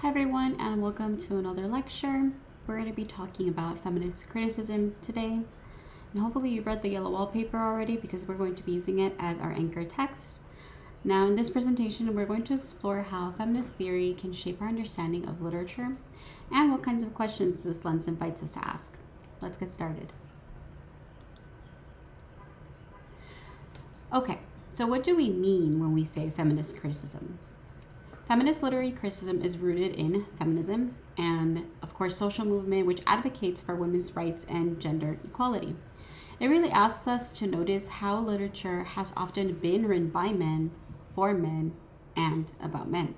Hi everyone, and welcome to another lecture. We're going to be talking about feminist criticism today. And hopefully you read the yellow wallpaper already because we're going to be using it as our anchor text. Now in this presentation, we're going to explore how feminist theory can shape our understanding of literature and what kinds of questions this lens invites us to ask. Let's get started. Okay, so what do we mean when we say feminist criticism? Feminist literary criticism is rooted in feminism and, of course, social movement, which advocates for women's rights and gender equality. It really asks us to notice how literature has often been written by men, for men, and about men.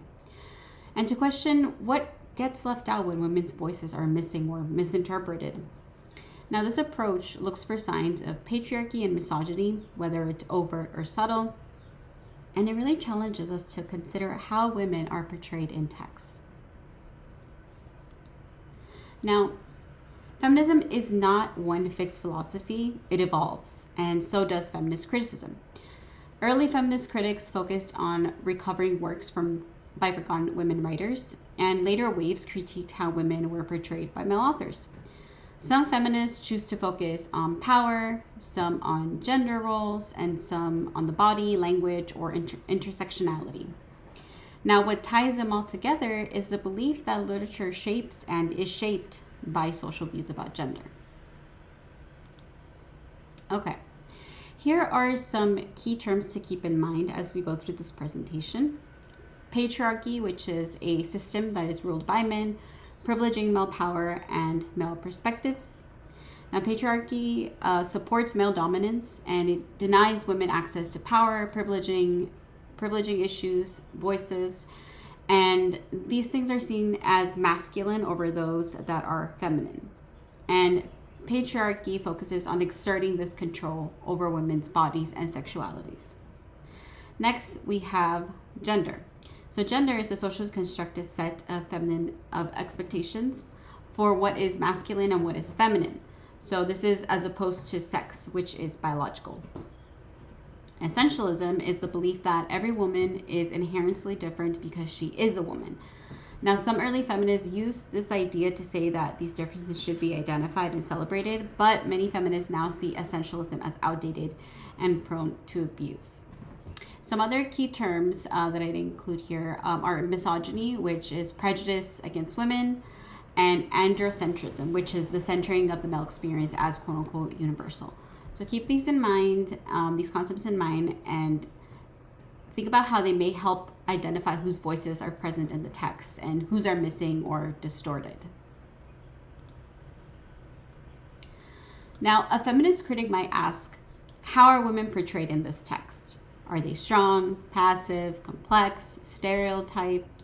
And to question what gets left out when women's voices are missing or misinterpreted. Now, this approach looks for signs of patriarchy and misogyny, whether it's overt or subtle, and it really challenges us to consider how women are portrayed in texts. Now, feminism is not one fixed philosophy, it evolves, and so does feminist criticism. Early feminist critics focused on recovering works by forgotten women writers, and later waves critiqued how women were portrayed by male authors. Some feminists choose to focus on power, some on gender roles, and some on the body, language, or intersectionality. Now, what ties them all together is the belief that literature shapes and is shaped by social views about gender. Okay, here are some key terms to keep in mind as we go through this presentation. Patriarchy, which is a system that is ruled by men, privileging male power and male perspectives. Now, patriarchy supports male dominance and it denies women access to power, privileging issues, voices, and these things are seen as masculine over those that are feminine. And patriarchy focuses on exerting this control over women's bodies and sexualities. Next, we have gender. So gender is a socially constructed set of expectations for what is masculine and what is feminine. So this is as opposed to sex, which is biological. Essentialism is the belief that every woman is inherently different because she is a woman. Now, some early feminists used this idea to say that these differences should be identified and celebrated, but many feminists now see essentialism as outdated and prone to abuse. Some other key terms that I'd include here are misogyny, which is prejudice against women, and androcentrism, which is the centering of the male experience as quote-unquote universal. So keep these in mind, these concepts in mind, and think about how they may help identify whose voices are present in the text and whose are missing or distorted. Now, a feminist critic might ask, how are women portrayed in this text? Are they strong, passive, complex, stereotyped?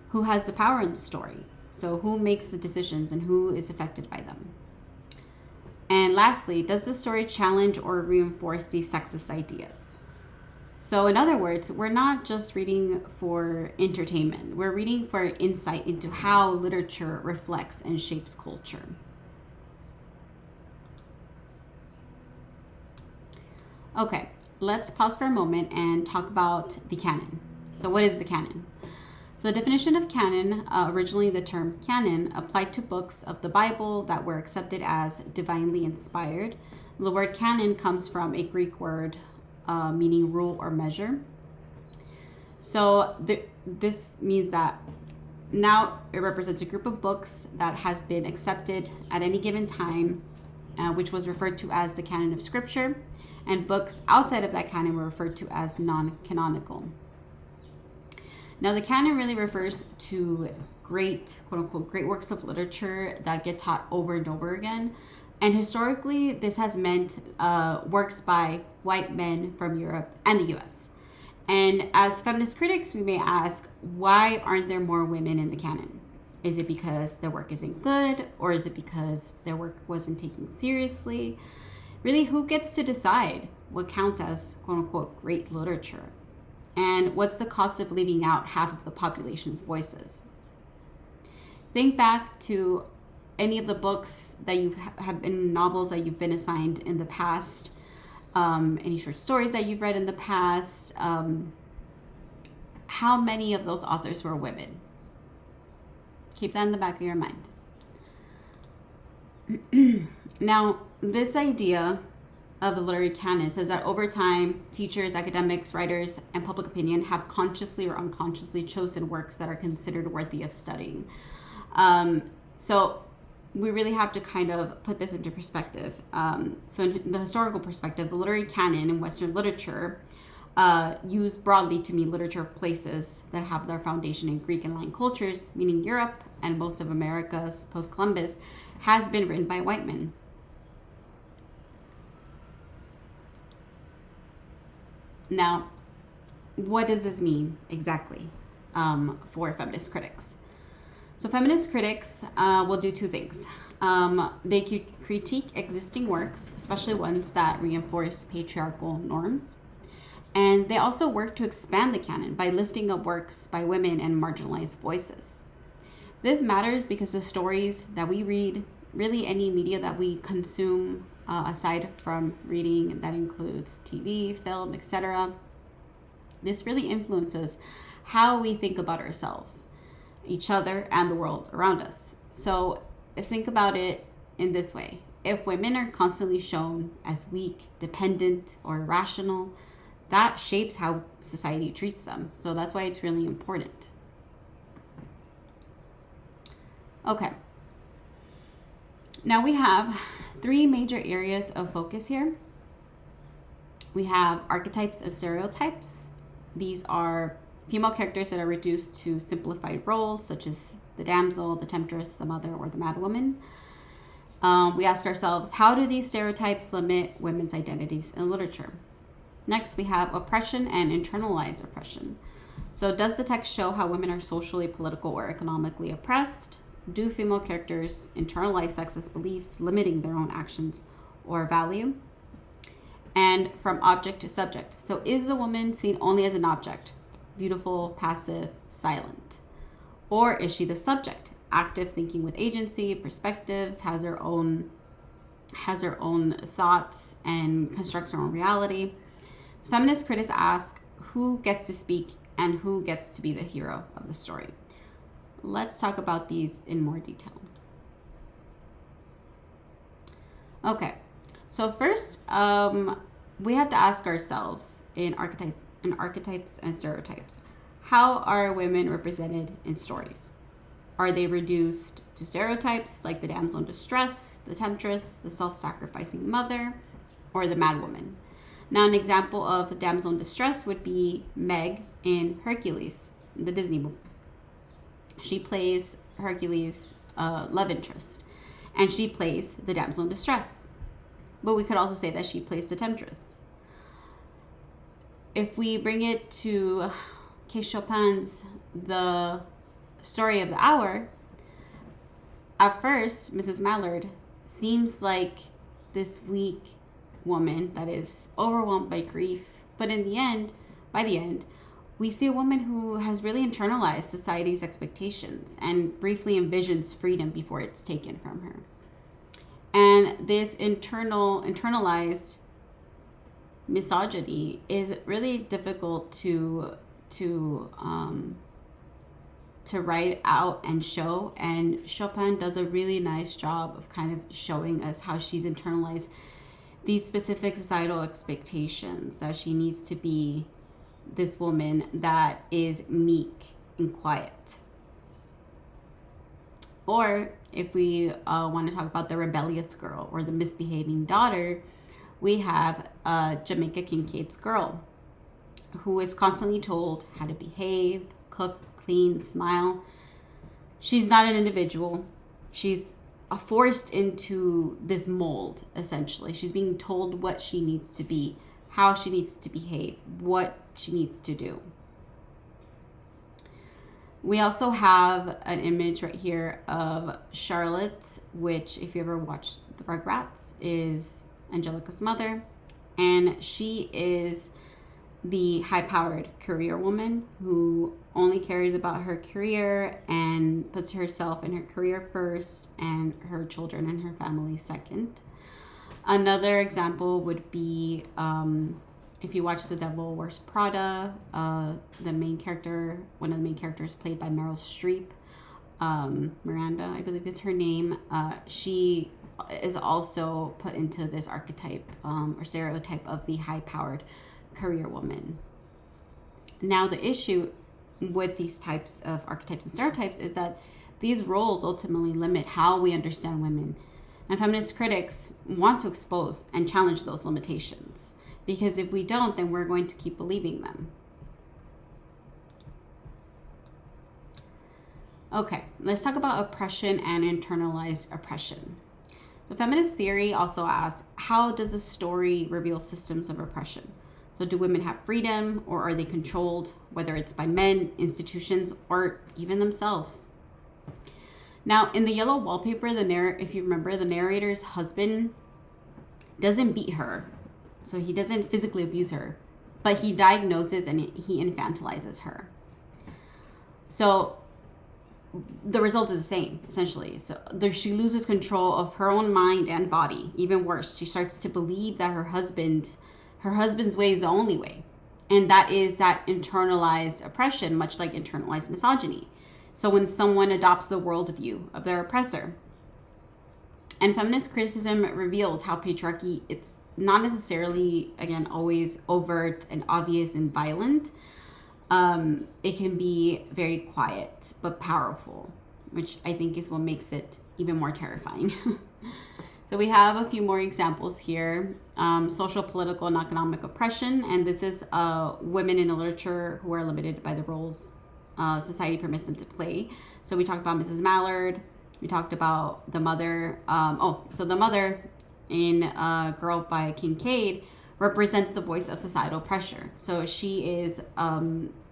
Who has the power in the story? So who makes the decisions and who is affected by them? And lastly, does the story challenge or reinforce these sexist ideas? So in other words, we're not just reading for entertainment. We're reading for insight into how literature reflects and shapes culture. Okay. Let's pause for a moment and talk about the canon. So what is the canon? So the definition of canon, originally the term canon, applied to books of the Bible that were accepted as divinely inspired. The word canon comes from a Greek word meaning rule or measure. So this means that now it represents a group of books that has been accepted at any given time, which was referred to as the canon of scripture. And books outside of that canon were referred to as non-canonical. Now, the canon really refers to great, quote-unquote, great works of literature that get taught over and over again. And historically, this has meant works by white men from Europe and the US. And as feminist critics, we may ask, why aren't there more women in the canon? Is it because their work isn't good? Or is it because their work wasn't taken seriously? Really, who gets to decide what counts as quote-unquote great literature? And what's the cost of leaving out half of the population's voices? Think back to any of the books that have been novels that you've been assigned in the past, any short stories that you've read in the past. How many of those authors were women? Keep that in the back of your mind. Now, this idea of the literary canon says that over time, teachers, academics, writers, and public opinion have consciously or unconsciously chosen works that are considered worthy of studying. So we really have to kind of put this into perspective. So in the historical perspective, the literary canon in Western literature, used broadly to mean literature of places that have their foundation in Greek and Latin cultures, meaning Europe and most of America's post-Columbus, has been written by white men. Now, what does this mean exactly for feminist critics? So feminist critics will do two things. They critique existing works, especially ones that reinforce patriarchal norms. And they also work to expand the canon by lifting up works by women and marginalized voices. This matters because the stories that we read, really any media that we consume, aside from reading, that includes TV, film, etc., this really influences how we think about ourselves, each other, and the world around us. So think about it in this way. If women are constantly shown as weak, dependent, or irrational, that shapes how society treats them. So that's why it's really important. Okay. Now we have three major areas of focus here. We have archetypes and stereotypes. These are female characters that are reduced to simplified roles, such as the damsel, the temptress, the mother, or the madwoman. We ask ourselves, how do these stereotypes limit women's identities in literature? Next, we have oppression and internalized oppression. So does the text show how women are socially, political, or economically oppressed? Do female characters internalize sexist beliefs, limiting their own actions or value? And from object to subject. So is the woman seen only as an object, beautiful, passive, silent? Or is she the subject, active, thinking with agency, perspectives, has her own thoughts, and constructs her own reality? So feminist critics ask who gets to speak and who gets to be the hero of the story. Let's talk about these in more detail. Okay, so first, we have to ask ourselves in archetypes and stereotypes, how are women represented in stories? Are they reduced to stereotypes like the damsel in distress, the temptress, the self-sacrificing mother, or the madwoman? Now, an example of the damsel in distress would be Meg in Hercules, the Disney movie. She plays Hercules' love interest, and she plays the damsel in distress. But we could also say that she plays the temptress. If we bring it to Chopin's The Story of the Hour, at first, Mrs. Mallard seems like this weak woman that is overwhelmed by grief. But by the end, we see a woman who has really internalized society's expectations and briefly envisions freedom before it's taken from her. And this internalized misogyny is really difficult to write out and show. And Chopin does a really nice job of kind of showing us how she's internalized these specific societal expectations, that she needs to be this woman that is meek and quiet. Or if we want to talk about the rebellious girl or the misbehaving daughter, we have Jamaica Kincaid's girl, who is constantly told how to behave, cook, clean, smile. She's not an individual. She's forced into this mold, essentially. She's being told what she needs to be, how she needs to behave, what she needs to do. We also have an image right here of Charlotte, which, if you ever watched the Rugrats, is Angelica's mother. And she is the high-powered career woman who only cares about her career and puts herself and her career first and her children and her family second. Another example would be if you watch The Devil Wears Prada, one of the main characters played by Meryl Streep, Miranda, I believe is her name. She is also put into this archetype or stereotype of the high-powered career woman. Now, the issue with these types of archetypes and stereotypes is that these roles ultimately limit how we understand women. And feminist critics want to expose and challenge those limitations, because if we don't, then we're going to keep believing them. Okay, let's talk about oppression and internalized oppression. The feminist theory also asks, how does a story reveal systems of oppression? So do women have freedom, or are they controlled, whether it's by men, institutions, or even themselves? Now, in the yellow wallpaper, if you remember, the narrator's husband doesn't beat her. So he doesn't physically abuse her, but he diagnoses and he infantilizes her. So the result is the same, essentially. So she loses control of her own mind and body. Even worse, she starts to believe that her husband's way is the only way. And that is that internalized oppression, much like internalized misogyny. So when someone adopts the worldview of their oppressor. And feminist criticism reveals how patriarchy, it's not necessarily, again, always overt and obvious and violent. It can be very quiet but powerful, which I think is what makes it even more terrifying. So we have a few more examples here. Social, political, and economic oppression. And this is women in the literature who are limited by the roles society permits them to play. So we talked about Mrs. Mallard. We talked about the mother. So the mother in Girl by Kincaid represents the voice of societal pressure. So she is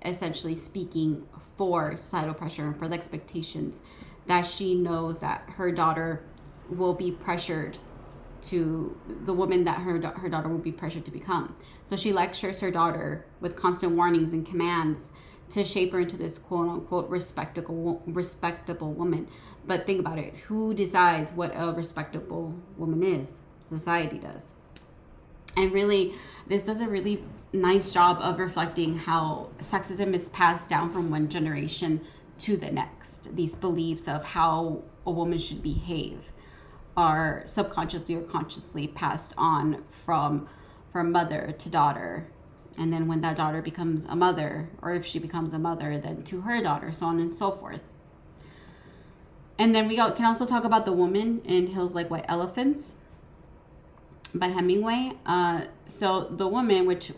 essentially speaking for societal pressure and for the expectations that she knows that her daughter will be pressured to, the woman that her daughter will be pressured to become. So she lectures her daughter with constant warnings and commands to shape her into this quote unquote respectable woman. But think about it. Who decides what a respectable woman is? Society does. And really, this does a really nice job of reflecting how sexism is passed down from one generation to the next. These beliefs of how a woman should behave are subconsciously or consciously passed on from mother to daughter. And then when that daughter becomes a mother, or if she becomes a mother, then to her daughter, so on and so forth. And then we can also talk about the woman in Hills Like White Elephants by Hemingway. So the woman, which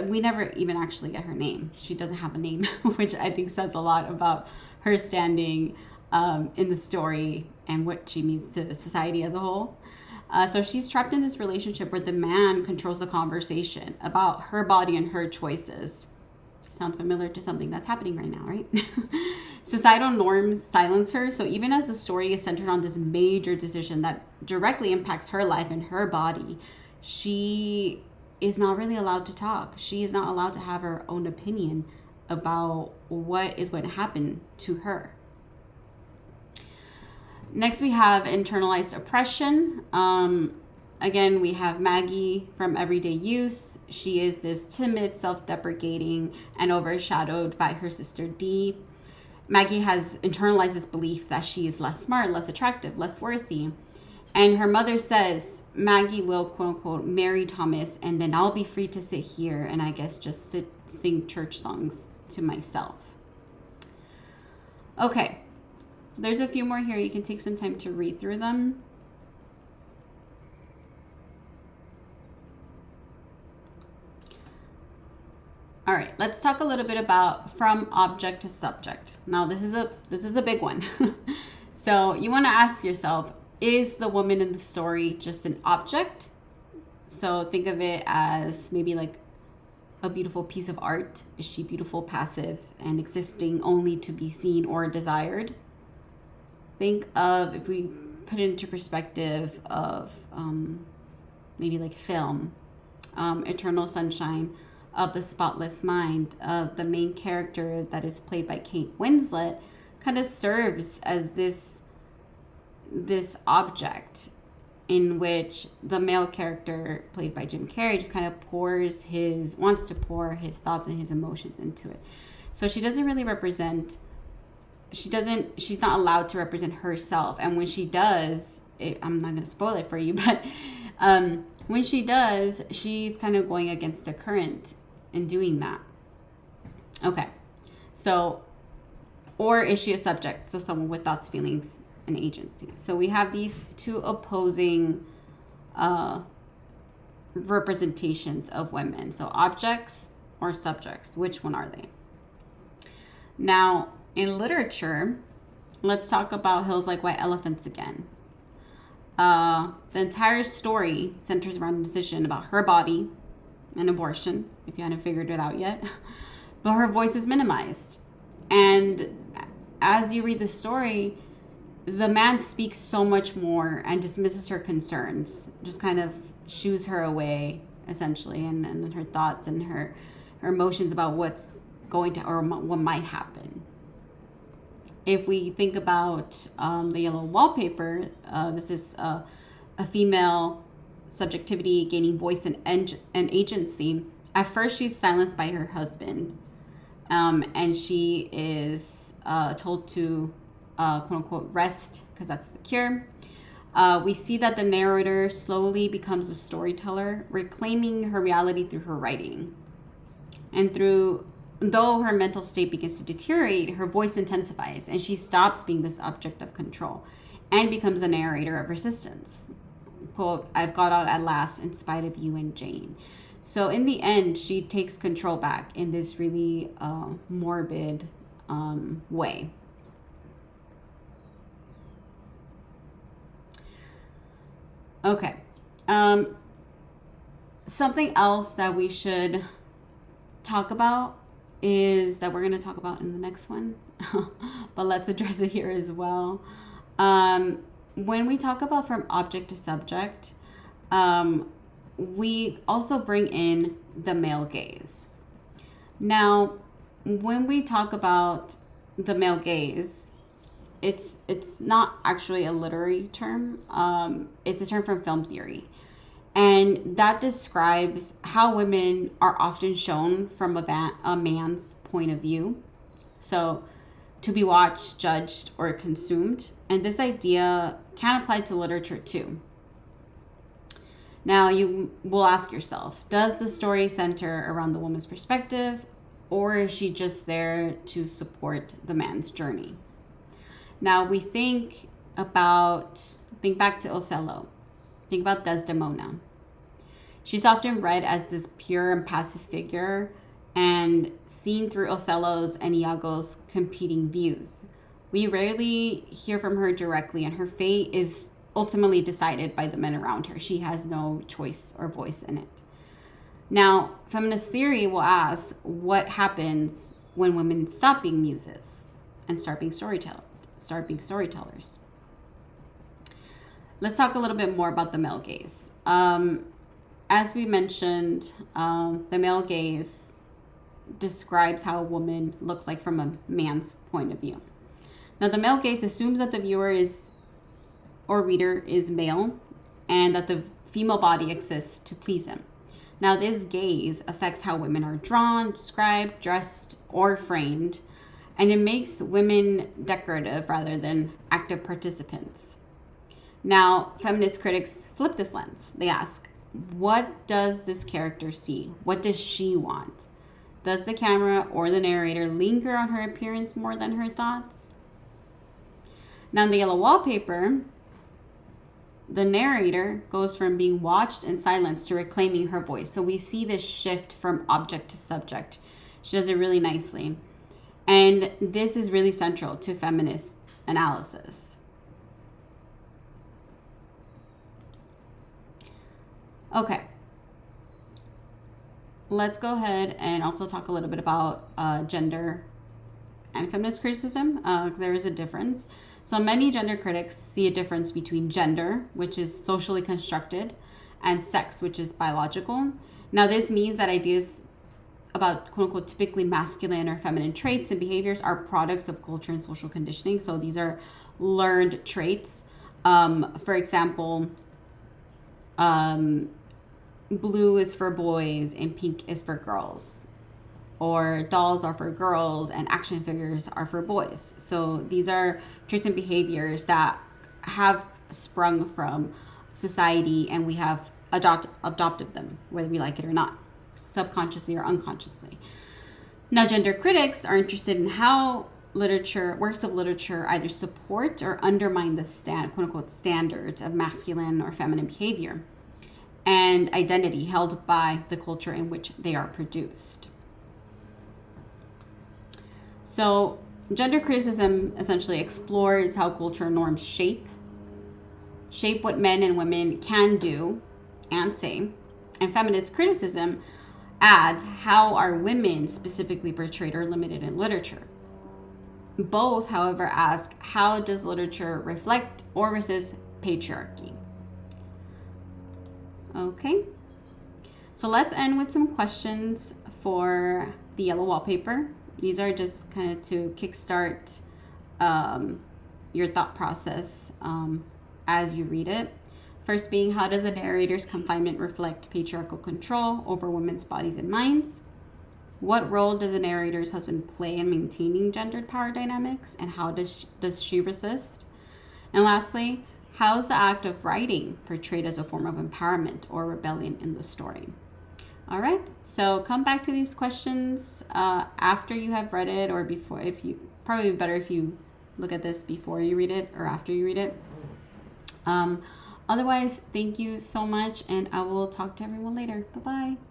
we never even actually get her name. She doesn't have a name, which I think says a lot about her standing in the story and what she means to society as a whole. So she's trapped in this relationship where the man controls the conversation about her body and her choices. Sound familiar to something that's happening right now, right? Societal norms silence her. So even as the story is centered on this major decision that directly impacts her life and her body, she is not really allowed to talk. She is not allowed to have her own opinion about what is going to happen to her. Next, we have internalized oppression. Again, we have Maggie from Everyday Use. She is this timid, self-deprecating, and overshadowed by her sister Dee. Maggie has internalized this belief that she is less smart, less attractive, less worthy. And her mother says Maggie will, quote unquote, marry Thomas, and then I'll be free to sit here and I guess just sing church songs to myself. Okay. There's a few more here. You can take some time to read through them. All right, let's talk a little bit about from object to subject. Now, this is a big one. So you want to ask yourself, is the woman in the story just an object? So think of it as maybe like a beautiful piece of art. Is she beautiful, passive, and existing only to be seen or desired? Think of, if we put it into perspective of maybe like film, Eternal Sunshine of the Spotless Mind, the main character that is played by Kate Winslet kind of serves as this object in which the male character played by Jim Carrey just kind of wants to pour his thoughts and his emotions into it. So she doesn't really represent she's not allowed to represent herself. And when she does, I'm not going to spoil it for you, but when she does, she's kind of going against the current in doing that. Okay. So, or is she a subject? So someone with thoughts, feelings, and agency. So we have these two opposing representations of women. So objects or subjects, which one are they? Now, in literature, let's talk about Hills Like White Elephants again. The entire story centers around a decision about her body and abortion, if you hadn't figured it out yet. But her voice is minimized. And as you read the story, the man speaks so much more and dismisses her concerns, just kind of shoos her away, essentially, and her thoughts and her emotions about what's going to, or what might happen. If we think about the Yellow Wallpaper, this is a female subjectivity gaining voice and agency. At first, she's silenced by her husband, and she is told to, quote unquote, rest because that's the cure. We see that the narrator slowly becomes a storyteller, reclaiming her reality through her writing. And though her mental state begins to deteriorate, her voice intensifies and she stops being this object of control and becomes a narrator of resistance. Quote, I've got out at last in spite of you and Jane. So in the end, she takes control back in this really morbid way. Okay. Something else that we should talk about is that we're going to talk about in the next one, but let's address it here as well. When we talk about from object to subject, we also bring in the male gaze. Now, when we talk about the male gaze, it's not actually a literary term. It's a term from film theory. And that describes how women are often shown from a man's point of view. So to be watched, judged, or consumed. And this idea can apply to literature too. Now you will ask yourself, does the story center around the woman's perspective, or is she just there to support the man's journey? Now we think back to Othello. Think about Desdemona. She's often read as this pure and passive figure and seen through Othello's and Iago's competing views. We rarely hear from her directly, and her fate is ultimately decided by the men around her. She has no choice or voice in it. Now, feminist theory will ask what happens when women stop being muses and start being storytellers. Let's talk a little bit more about the male gaze. As we mentioned, the male gaze describes how a woman looks like from a man's point of view. Now, the male gaze assumes that the viewer or reader is male and that the female body exists to please him. Now, this gaze affects how women are drawn, described, dressed, or framed, and it makes women decorative rather than active participants. Now, feminist critics flip this lens. They ask, what does this character see? What does she want? Does the camera or the narrator linger on her appearance more than her thoughts? Now, in the Yellow Wallpaper, the narrator goes from being watched and silenced to reclaiming her voice. So we see this shift from object to subject. She does it really nicely. And this is really central to feminist analysis. Okay. Let's go ahead and also talk a little bit about gender and feminist criticism. There is a difference. So many gender critics see a difference between gender, which is socially constructed, and sex, which is biological. Now, this means that ideas about quote unquote typically masculine or feminine traits and behaviors are products of culture and social conditioning. So these are learned traits. For example, blue is for boys and pink is for girls. or dolls are for girls and action figures are for boys. So these are traits and behaviors that have sprung from society, and we have adopted them, whether we like it or not, subconsciously or unconsciously. Now, gender critics are interested in how works of literature either support or undermine the quote unquote standards of masculine or feminine behavior and identity held by the culture in which they are produced. So, gender criticism essentially explores how cultural norms shape what men and women can do and say. And feminist criticism adds how are women specifically portrayed or limited in literature. Both, however, ask how does literature reflect or resist patriarchy? Okay, so let's end with some questions for the yellow wallpaper. These are just kind of to kickstart your thought process as you read it. First being, how does a narrator's confinement reflect patriarchal control over women's bodies and minds? What role does a narrator's husband play in maintaining gendered power dynamics, and how does she resist? And lastly, how is the act of writing portrayed as a form of empowerment or rebellion in the story? All right, so come back to these questions after you have read it, or before. Probably better if you look at this before you read it or after you read it. Otherwise, thank you so much, and I will talk to everyone later. Bye-bye.